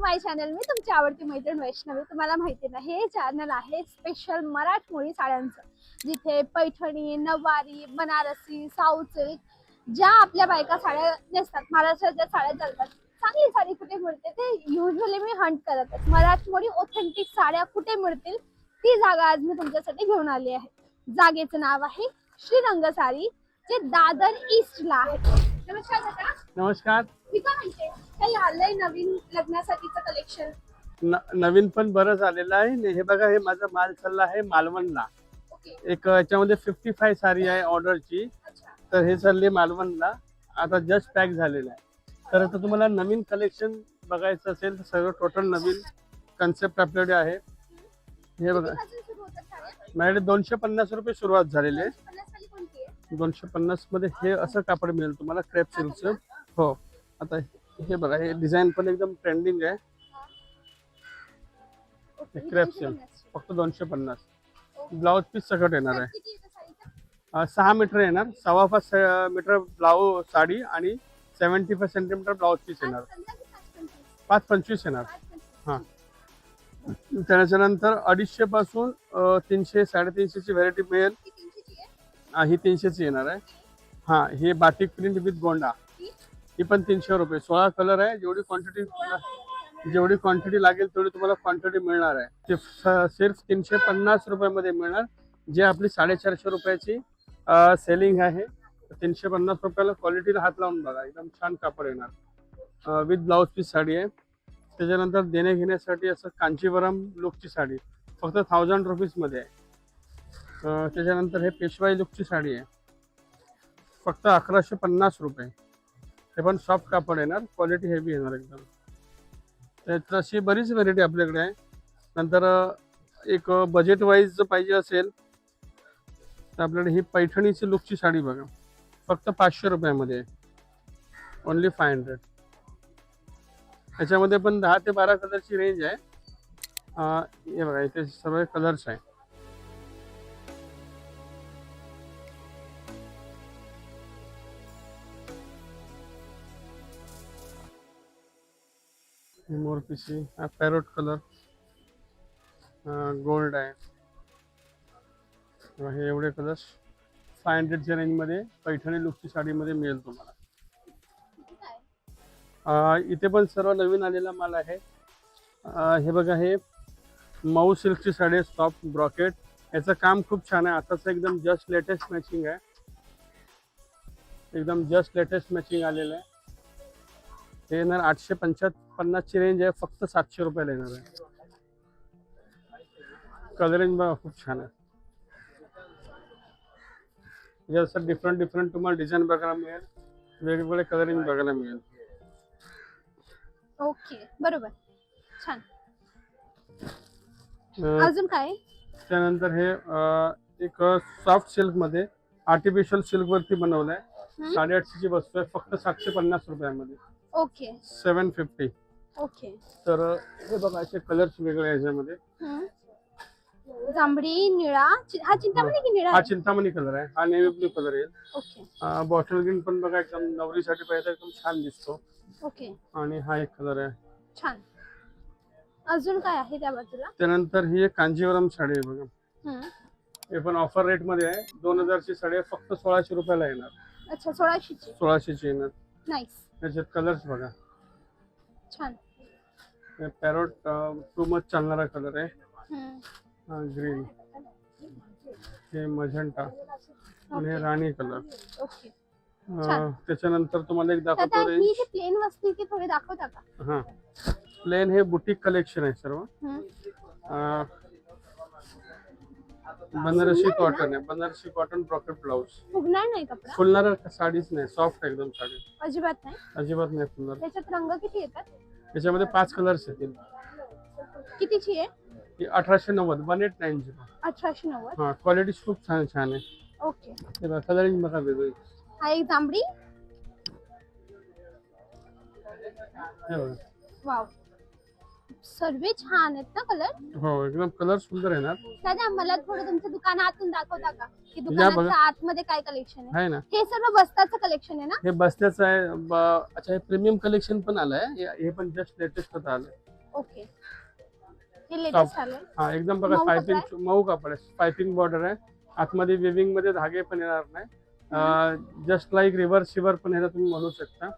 माय channel. मी तुमची आवडती मैत्रीण वैष्णवी. तुम्हाला माहिती ना, हे चॅनल आहे स्पेशल मराठमोळी साड्यांचं, जिथे पैठणी, नववारी, बनारसी, साऊथ सिल्क ज्या आपल्या बायका साड्या नेसतात, महाराष्ट्रात ज्या साड्या चालतात, चांगली साडी कुठे मिळते ते युजली मी हंट करत असते. मराठमोळी ऑथेंटिक साड्या कुठे मिळतील ती जागा आज मी तुमच्यासाठी घेऊन आली आहे. जागेचं नाव आहे श्रीरंग साडी, जे दादर ईस्टला आहे. नमस्कार काका. नमस्कार. मी काय म्हणते, काही आलंय नवीन लग्नासाठीचं कलेक्शन? नवीन पण बरं झालेलं आहे. हे बघा, हे माझा माल चालला आहे मालवणला. ओके. एक याच्यामध्ये 55 साडी आहे ऑर्डरची. अच्छा. तर हे चालले मालवणला, आता जस्ट पॅक झालेलं आहे. तर आता तुम्हाला नवीन कलेक्शन बघायचं असेल तर सगळं टोटल नवीन कन्सेप्ट आपल्याकडे आहे. हे बघा, कितीपासून सुरू होतात साड्या? माझ्याकडे 250 रुपये सुरुवात झालेली आहे. 50 वाली कोणती आहे? 250 मध्ये हे असं कापड मिळेल तुम्हाला, क्रेप सिल्कचं. हो. आता हे बघा, हे डिझाईन पण एकदम ट्रेंडिंग आहे. ओके. Crepe silk 250. फक्त 250. ब्लाउज पीस सगळं येणार आहे. किती येतं साडीचं? 6 मीटर येणार, 6.5 मीटर ब्लाऊज साडी आणि 75 सेंटीमीटर ब्लाऊज पीस येणार. 5.25 येणार. 5.25. हां. त्याच्यानंतर 250 पासून 300 350ची व्हरायटी मिळेल. ती 300 ची आहे. ही 300ची येणार आहे. हां, हे बाटिक प्रिंट विथ गोंडा, ती ही पण 300 रुपये. 16 कलर आहे. जेवढी क्वांटिटी लागेल तेवढी तुम्हाला क्वांटिटी मिळणार आहे. ते सिर्फ 350 रुपयामध्ये मिळणार. जे आपली 450 रुपयाची सेलिंग आहे, 350 रुपयाला क्वालिटीला हात लावून बघा, एकदम छान कापड येणार. विथ ब्लाऊज पीस साडी आहे. त्याच्यानंतर देणे घेण्यासाठी असं कांचीवरम लुकची साडी फक्त 1000 रुपीजमध्ये आहे. त्याच्यानंतर हे पेशवाई लुकची साडी आहे, फक्त 1150 रुपये. हे पण सॉफ्ट कापड येणार, क्वालिटी हेवी येणार एकदम. त्यात अशी बरीच व्हरायटी आपल्याकडे आहे. नंतर एक बजेट वाईज जर पाहिजे असेल तर आपल्याकडे ही पैठणीची लुकची साडी बघा, फक्त 500 रुपयामध्ये आहे. ओनली 500. याच्यामध्ये पण 10 ते 12 कलरची रेंज आहे. हे बघा, इथे सर्व कलर्स आहे. मोरपिसी, हा पॅरोट कलर, गोल्ड आहे. हे एवढे कलर्स 500च्या रेंजमध्ये पैठणी लुकची साडीमध्ये मिळेल तुम्हाला. किती काय? इथे पण सर्व नवीन आलेला माल आहे. हे बघा, हे मऊ सिल्कची साडी आहे, सॉफ्ट ब्रॉकेट. याचं काम खूप छान आहे. आताच एकदम जस्ट लेटेस्ट मॅचिंग आहे, एकदम जस्ट लेटेस्ट मॅचिंग आलेलं आहे. हे येणार 850ची रेंज आहे, फक्त 700 रुपयाला येणार आहे. कलरिंग बघा, खूप छान आहे. जसं डिफरंट तुम्हाला डिझाईन बघायला मिळेल, वेगवेगळे कलरिंग बघायला मिळेल. ओके, बरोबर. छान. अं, अजून काय? त्यानंतर हे एक सॉफ्ट सिल्क मध्ये आर्टिफिशियल सिल्क वरती बनवलंय. 850ची वस्तू आहे, फक्त 750 रुपयामध्ये. ओके. 750. ओके. तर हे बघा, असे कलर्स वेगळे आहे याच्यामध्ये. जांभळी, निळा. हा चिंतामणी की निळा हा आहे? चिंतामणी कलर आहे. हा नेव्ही ब्लू कलर येईल. ओके. बॉटल ग्रीन पण बघा, एकदम नवरीसाठी पाहिजे एकदम छान दिसतो. ओके. आणि हा एक कलर आहे. छान. अजून काय आहे त्या बाजूला? त्यानंतर ही एक कांजीवरम साडी आहे बघा, हे पण ऑफर रेट मध्ये आहे. 2000ची साडी आहे, फक्त 1600 रुपयाला येणार. अच्छा, 1600 ची. 1600ची येणार. नाईस. त्याच्यात कलर्स बघा, छान. पॅरोट टू मच चालणारा कलर आहे. ग्रीन, हे मजेंटा आणि हे राणी कलर. ओके. त्याच्यानंतर तुम्हाला एक आता दाखवतो ही रेंज. जी प्लेन वस्तू ती थोडी दाखवता का? हा, प्लेन हे बुटीक कलेक्शन आहे सर्व. बनारसी कॉटन आहे, बनारसी कॉटन ब्रॉकेट ब्लाउज. फुगणार नाही कपडा? फुलणार साडीच नाही, सॉफ्ट एकदम साडी, अजिबात नाही. अजिबात नाही फुलणार. त्याच्यात रंग किती येतात? याच्यामध्ये 5 कलर्स येतील. कितीची आहे? ही 1890, 1890. 1890. हा, क्वालिटी खूप छान छान आहे. ओके. हे बघा, कलरिंग बघा वेगळी. हा एक जांभळी. हे बघा. वाव, सर्व छान आहेत ना कलर. हो, एकदम कलर सुंदर येणार. दादा, मला थोडं तुमचं दुकान आतून दाखवता का, की बघा. दुकानाच्या आतमध्ये काय कलेक्शन आहे? आहे ना, हे सर्व बस्ताचं कलेक्शन आहे ना? हे बस्त्याचं आहे. अच्छा, हे प्रीमियम कलेक्शन पण आलंय. हे पण जस्ट लेटेस्ट होत आलंय. ओके, हे लेटेस्ट आले. हा एकदम बघा मऊ पायपिंग कपडा मऊ कापड आहे, पायपिंग बॉर्डर आहे, आतमध्ये वेविंग मध्ये धागे पण येणार नाही. जस्ट लाईक रिव्हर्स शिवर पण ह्याला तुम्ही म्हणू शकता.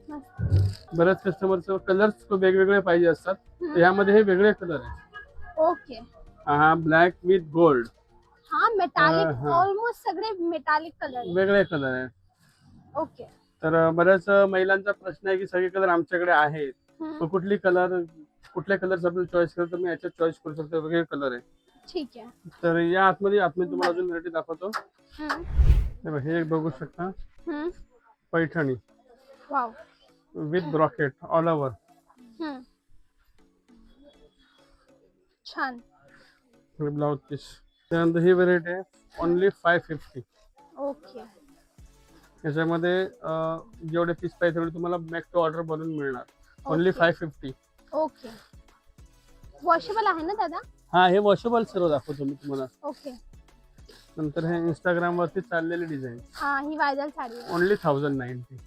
मस्त. बऱ्याच कस्टमरचं कलर्स वेगवेगळे पाहिजे असतात, तर ह्यामध्ये हे वेगळे कलर आहे. ओके, हा ब्लॅक विथ गोल्ड, हा मेटालिक, हा. ऑलमोस्ट सगळे मेटालिक कलर. वेगळे कलर आहे. ओके. तर बऱ्याच महिलांचा प्रश्न आहे की सगळे कलर आमच्याकडे आहेत, तर कुठले कलर्स आपण चॉईस करतो, मी याच्यात चॉईस करू शकतो, वेगळे कलर आहे. ठीक आहे. तर या आतमध्ये तुम्हाला अजून व्हरायटी दाखवतो. हे एक बघू शकता, Paithani wow. With brocade all over. छान. Blouse piece. त्यानंतर ही व्हरायटी आहे ओनली 550. ओके. याच्यामध्ये जेवढे पीस पाहिजे तेवढे तुम्हाला मेक टू ऑर्डर बनवून मिळणार. ओनली 550. ओके. वॉशेबल आहे ना दादा? हा, हे वॉशेबल सर्व दाखवतो मी तुम्हाला. ओके. नंतर हे इंस्टाग्राम वरती चाललेली डिझाईन. हा, ही वायदल साडी आहे. ओनली 1090.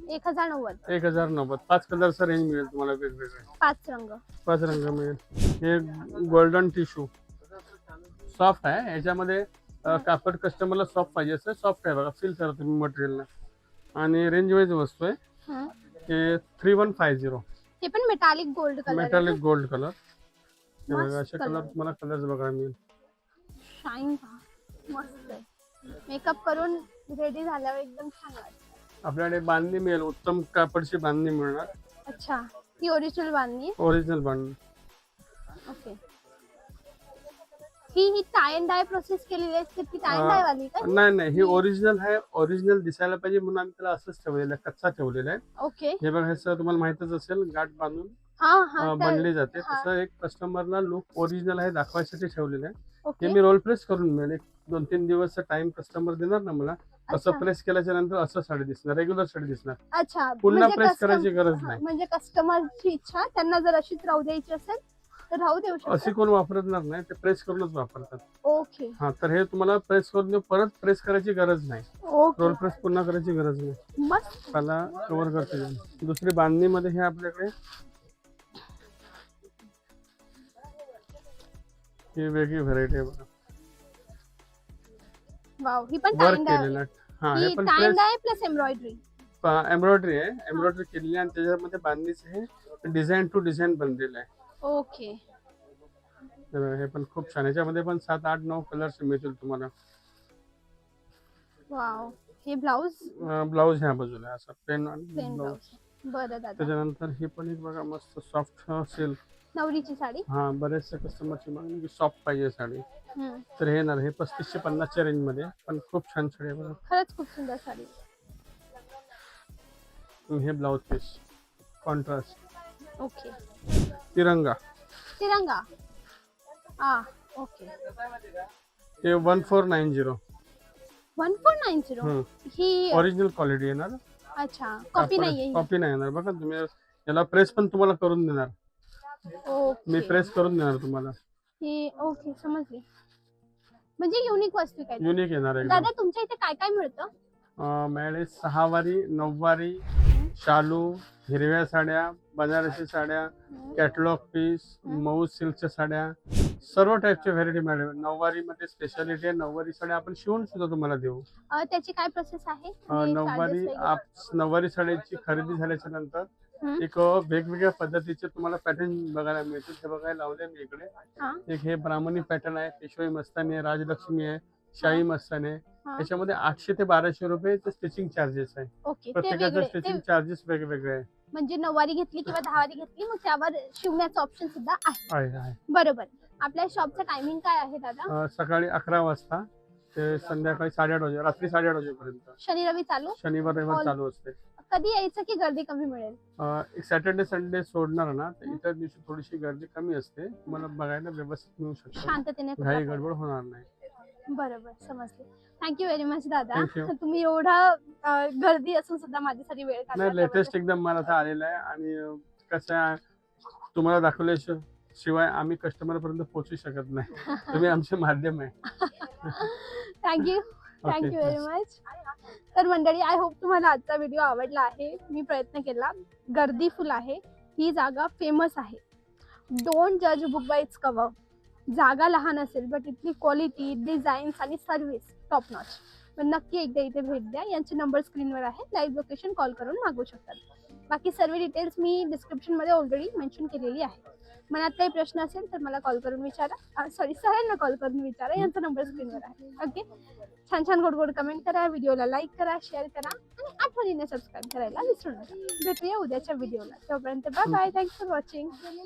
1090. 1090. 5 कलरचा रेंज मिळेल तुम्हाला वेगवेगळे. 5 रंग मिळेल. हे गोल्डन टिश्यू सॉफ्ट आहे, याच्यामध्ये कापड कस्टमरला सॉफ्ट पाहिजे असं सॉफ्ट आहे बघा, फील करा तुम्ही मटेरियलला. आणि रेंज वाईज वस्तू आहे. हे 3150. हे पण metallic gold colour. Metallic gold colour. हे बघा, असे कलर तुम्हाला कलर्स बघायला मिळेल. शाईन मस्त आहे. मेकअप करून रेडी झाल्यावर एकदम छान वाटतं. आपल्याकडे बांधणी मिळेल, उत्तम कापडची बांधणी मिळणार. अच्छा, ही original bandhani. Original bandhani. Okay. ही टाय अँड डाय प्रोसेस केलेली असते, ती टाय अँड डाय वाली का? नाही, ही ओरिजिनल आहे. ओरिजिनल दिसायला पाहिजे म्हणून आम्ही त्याला असंच ठेवलेलं आहे, कच्चा ठेवलेला आहे. ओके. हे बघा, हे तुम्हाला माहितच असेल, गाठ बांधून हा बनली जाते. तसं एक कस्टमरला लुक ओरिजिनल आहे दाखवायसाठी ठेवलेलं आहे. ओके. हे मी रोल प्रेस करून मिळेल. एक 2-3 दिवसचा टाइम कस्टमर देणार ना मला, असं प्रेस केल्याच्या नंतर असं साडी दिसणार, रेग्युलर साडी दिसणार. अच्छा, पुन्हा प्रेस करायची गरज नाही. म्हणजे कस्टमरची इच्छा, त्यांना जर अशीच राहू द्यायची असेल तर राहू देऊ शकतात. अशी कोण वापरणार नाही, ते प्रेस करूनच वापरतात. ओके. हा, तर हे तुम्हाला प्रेस करून देऊ, परत प्रेस करायची गरज नाही. ओके. रोल प्रेस पुन्हा करायची गरज नाही. मस्त. त्याला कव्हर करते. दुसरी बांधणीमध्ये हे आपल्याकडे ही वेगळी व्हरायटी आहे बघा. वाव, ही पण टाय वर्क अँड डाय. केलेलं आहे. हा, हे ही पण tie and dye plus embroidery. Embroidery आहे. एम्ब्रॉयडरी केलेली आहे आणि त्याच्यामध्ये बांधणीचं हे डिझाईन टू डिझाईन बनलेलं आहे. ओके. हे पण खूप छान. याच्यामध्ये पण 7, 8, 9 कलर्स मिळतील तुम्हाला. वाव, हे ब्लाउज. ब्लाउज ह्या बाजूला असं प्लेन प्लेन ब्लाउज. ब्लाउज. बरं दादा. त्याच्यानंतर ही पण एक बघा मस्त सॉफ्ट सिल्क. नवरीची साडी. हा, बरेचशा कस्टमरची मागणी की सॉफ्ट पाहिजे साडी. तर हे ना, हे 3550 च्या रेंज मध्ये, पण खूप छान साडी आहे बघा. खरंच खूप सुंदर साडी. हे ब्लाउज पीस कॉन्ट्रास्ट. ओके. तिरंगा. तिरंगा. ओके. हे 1490. 1490. ही ओरिजिनल क्वालिटी येणार. अच्छा, कॉपी नाहीये. कॉपी नाही येणार बघा. तुम्ही याला प्रेस पण तुम्हाला करून देणार. मी प्रेस करून देणार तुम्हाला. ही ओके, समजली. म्हणजे युनिक वस्तू काय युनिक येणार आहे दादा. तुमच्या इथे काय काय मिळतं? मॅडे 6 वारी, 9 वारी, शालू, हिरव्या साड्या, बनारसी साड्या, कॅटलॉग पीस, मऊ सिल्कच्या साड्या, सर्व टाईपच्या व्हेरायटी मॅडम. 9 वारी मध्ये स्पेशालिटी आहे. 9 वारी साड्या आपण शिवून सुद्धा तुम्हाला देऊ. त्याची काय प्रोसेस आहे? 9 वारी साड्याची खरेदी झाल्याच्या नंतर एक वेगवेगळ्या पद्धतीचे तुम्हाला पॅटर्न बघायला मिळतील. ते बघायला लावले मी इकडे. एक हे ब्राह्मणी पॅटर्न आहे, पेशवाई मस्तानी आहे, राजलक्ष्मी आहे, शाही मस्तानी आहे. याच्यामध्ये 800 ते 1200 रुपये स्टिचिंग चार्जेस आहे. प्रत्येकाचे स्टिचिंग चार्जेस वेगवेगळे आहे. म्हणजे 9 वारी घेतली किंवा 10 वारी घेतली, मग त्यावर शिवण्याचा ऑप्शन सुद्धा आहे. बरोबर. आपल्या शॉपचं टायमिंग काय आहे दादा? सकाळी 11 वाजता ते संध्याकाळी 8:30 वाजे, रात्री 8:30 वाजेपर्यंत. शनी रवी चालू? शनिवार रविवार चालू असते. कधी यायचं की गर्दी कमी मिळेल? एक सॅटर्डे संडे सोडणार ना, तर इतर दिवशी थोडीशी गर्दी कमी असते. तुम्हाला बघायला व्यवस्थित मिळू शकतो. शांततेने. घाई गडबड होणार नाही. बरोबर, समजले. थँक्यू व्हेरी मच दादा. Thank you. तुम्ही एवढा गर्दी असून सुद्धा माझ्यासाठी वेळ काढला. नाही, लेटेस्ट एकदम मला आता आलेला आहे. आणि कसं आहे, तुम्हाला दाखवल्याशिवाय आम्ही कस्टमर पर्यंत पोहोचू शकत नाही. तुम्ही आमचे माध्यम आहे. थँक्यू. Thank you very much. तर मंडळी, आय होप तुम्हाला आजचा व्हिडिओ आवडला आहे. मी प्रयत्न केला. गर्दी फुल आहे. ही जागा फेमस आहे. डोंट जज बुक बाय इट्स कव्हर. जागा लहान असेल बट इथली क्वालिटी, डिझाईन्स आणि सर्व्हिस टॉप नॉच. पण नक्की एकदा इथे भेट द्या. यांचे नंबर स्क्रीनवर आहे. लाईव्ह लोकेशन कॉल करून मागवू शकतात. बाकी सर्व डिटेल्स मी डिस्क्रिप्शनमध्ये ऑलरेडी मेन्शन केलेली आहे. मनात काही प्रश्न असेल तर मला कॉल करून विचारा. सरांना कॉल करून विचारा. यांचा नंबर स्क्रीनवर आहे. ओके. छान छान गोड गोड कमेंट करा, व्हिडिओला लाईक करा, शेअर करा आणि आठवणीने सबस्क्राईब करायला विसरू नका. भेटूया उद्याच्या व्हिडिओला. तोपर्यंत bye bye. Thanks for watching.